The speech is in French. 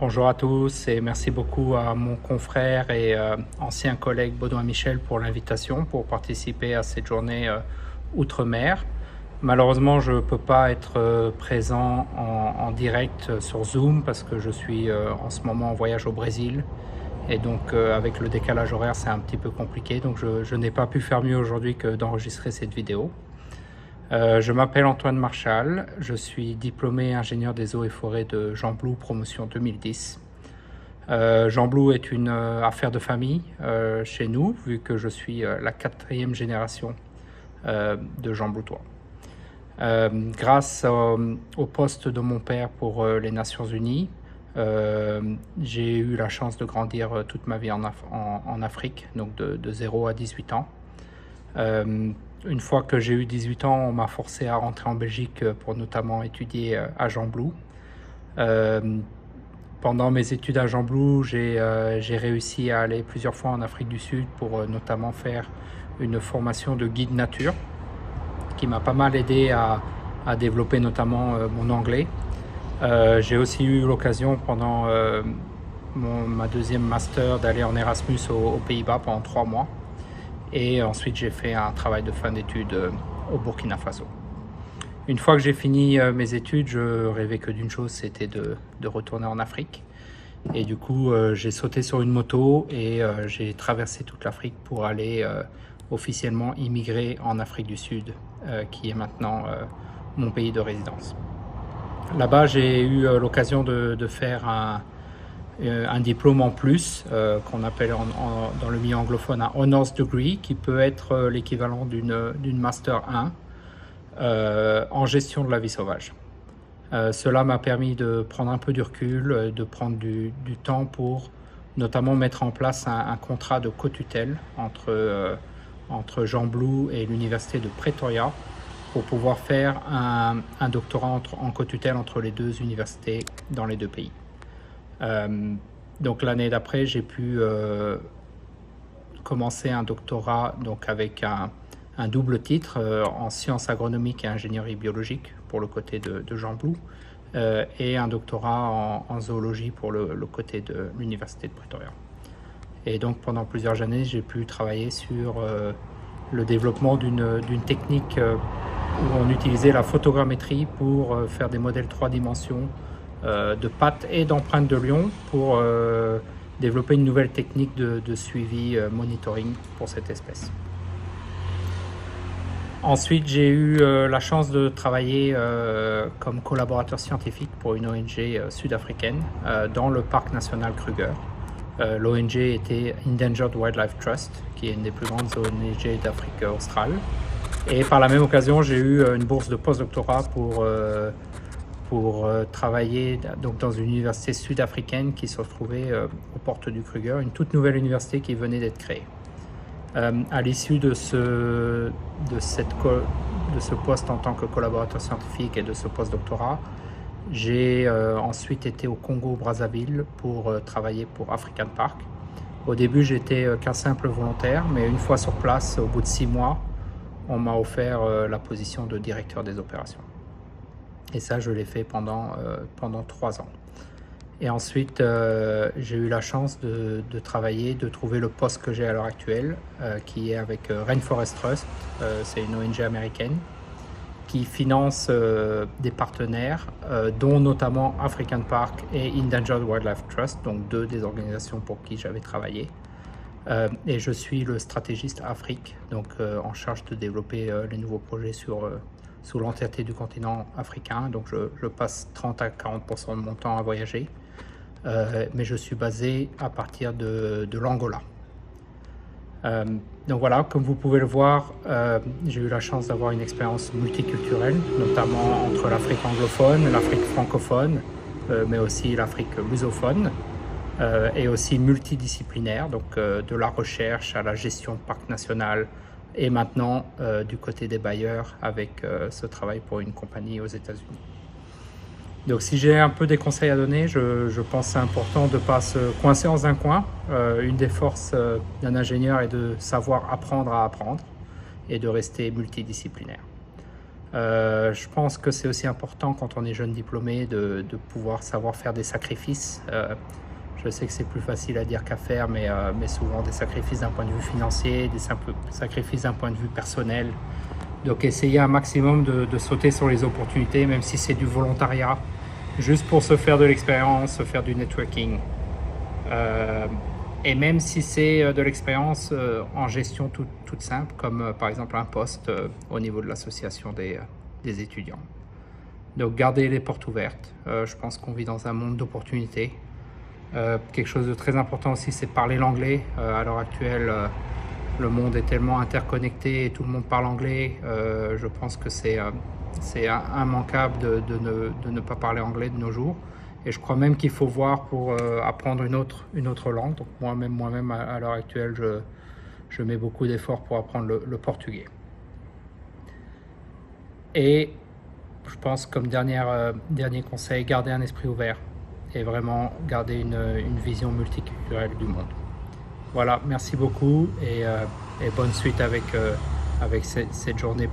Bonjour à tous et merci beaucoup à mon confrère et ancien collègue Baudouin Michel pour l'invitation pour participer à cette journée Outre-mer. Malheureusement, je ne peux pas être présent en direct sur Zoom parce que je suis en ce moment en voyage au Brésil et donc avec le décalage horaire, c'est un petit peu compliqué. Donc je n'ai pas pu faire mieux aujourd'hui que d'enregistrer cette vidéo. Je m'appelle Antoine Marchal, je suis diplômé ingénieur des eaux et forêts de Jean Blou, promotion 2010. Jean Blou est une affaire de famille chez nous, vu que je suis la 4e génération de Jean Bloutois. Grâce au poste de mon père pour les Nations Unies, j'ai eu la chance de grandir toute ma vie en Afrique, donc de 0 à 18 ans. Une fois que j'ai eu 18 ans, on m'a forcé à rentrer en Belgique pour notamment étudier à Jean Blou. Pendant mes études à Jean Blou, j'ai réussi à aller plusieurs fois en Afrique du Sud pour notamment faire une formation de guide nature qui m'a pas mal aidé à développer notamment mon anglais. J'ai aussi eu l'occasion pendant ma deuxième master d'aller en Erasmus aux Pays-Bas pendant 3 mois. Et ensuite, j'ai fait un travail de fin d'études au Burkina Faso. Une fois que j'ai fini mes études, je rêvais que d'une chose, c'était de retourner en Afrique. Et du coup, j'ai sauté sur une moto et j'ai traversé toute l'Afrique pour aller officiellement immigrer en Afrique du Sud, qui est maintenant mon pays de résidence. Là-bas, j'ai eu l'occasion de faire un diplôme en plus qu'on appelle dans le milieu anglophone un Honours Degree, qui peut être l'équivalent d'une Master 1 en gestion de la vie sauvage. Cela m'a permis de prendre un peu du recul, de prendre du temps pour notamment mettre en place un contrat de co-tutelle entre Jean Blou et l'université de Pretoria pour pouvoir faire un doctorat en co-tutelle entre les deux universités dans les deux pays. Donc l'année d'après, j'ai pu commencer un doctorat donc avec un double titre en sciences agronomiques et ingénierie biologique pour le côté de Jean Blou et un doctorat en zoologie pour le côté de l'université de Pretoria. Et donc pendant plusieurs années, j'ai pu travailler sur le développement d'une technique où on utilisait la photogrammétrie pour faire des modèles 3 dimensions de pattes et d'empreintes de lion pour développer une nouvelle technique de suivi monitoring pour cette espèce. Ensuite, j'ai eu la chance de travailler comme collaborateur scientifique pour une ONG sud-africaine dans le parc national Kruger. L'ONG était Endangered Wildlife Trust, qui est une des plus grandes ONG d'Afrique australe. Et par la même occasion, j'ai eu une bourse de postdoctorat pour travailler donc, dans une université sud-africaine qui se trouvait aux portes du Kruger, une toute nouvelle université qui venait d'être créée. À l'issue de ce poste en tant que collaborateur scientifique et de ce postdoctorat, j'ai ensuite été au Congo-Brazzaville pour travailler pour African Park. Au début, j'étais qu'un simple volontaire, mais une fois sur place, au bout de 6 mois, on m'a offert la position de directeur des opérations. Et ça, je l'ai fait pendant 3 ans. Et ensuite, j'ai eu la chance de travailler, de trouver le poste que j'ai à l'heure actuelle, qui est avec Rainforest Trust. C'est une ONG américaine qui finance des partenaires, dont notamment African Park et Endangered Wildlife Trust, donc 2 des organisations pour qui j'avais travaillé. Et je suis le stratégiste Afrique, donc en charge de développer les nouveaux projets sous l'entièreté du continent africain. Donc je passe 30 à 40% de mon temps à voyager, mais je suis basé à partir de l'Angola. Donc voilà, comme vous pouvez le voir, j'ai eu la chance d'avoir une expérience multiculturelle, notamment entre l'Afrique anglophone, l'Afrique francophone, mais aussi l'Afrique lusophone, et aussi multidisciplinaire, donc de la recherche à la gestion de parcs nationaux, et maintenant du côté des bailleurs avec ce travail pour une compagnie aux États-Unis. Donc si j'ai un peu des conseils à donner, je pense que c'est important de ne pas se coincer dans un coin. Une des forces d'un ingénieur est de savoir apprendre à apprendre et de rester multidisciplinaire. Je pense que c'est aussi important quand on est jeune diplômé de pouvoir savoir faire des sacrifices. Je sais que c'est plus facile à dire qu'à faire, mais souvent des sacrifices d'un point de vue financier, des sacrifices d'un point de vue personnel. Donc essayer un maximum de sauter sur les opportunités, même si c'est du volontariat, juste pour se faire de l'expérience, se faire du networking. Et même si c'est de l'expérience en gestion toute simple, comme par exemple un poste au niveau de l'association des étudiants. Donc garder les portes ouvertes. Je pense qu'on vit dans un monde d'opportunités. Quelque chose de très important aussi, c'est parler l'anglais. À l'heure actuelle, le monde est tellement interconnecté et tout le monde parle anglais. Je pense que c'est immanquable de ne pas parler anglais de nos jours. Et je crois même qu'il faut voir pour apprendre une autre langue. Donc moi-même à l'heure actuelle, je mets beaucoup d'efforts pour apprendre le portugais. Et je pense comme dernier conseil, garder un esprit ouvert et vraiment garder une vision multiculturelle du monde. Voilà, merci beaucoup et bonne suite avec cette journée.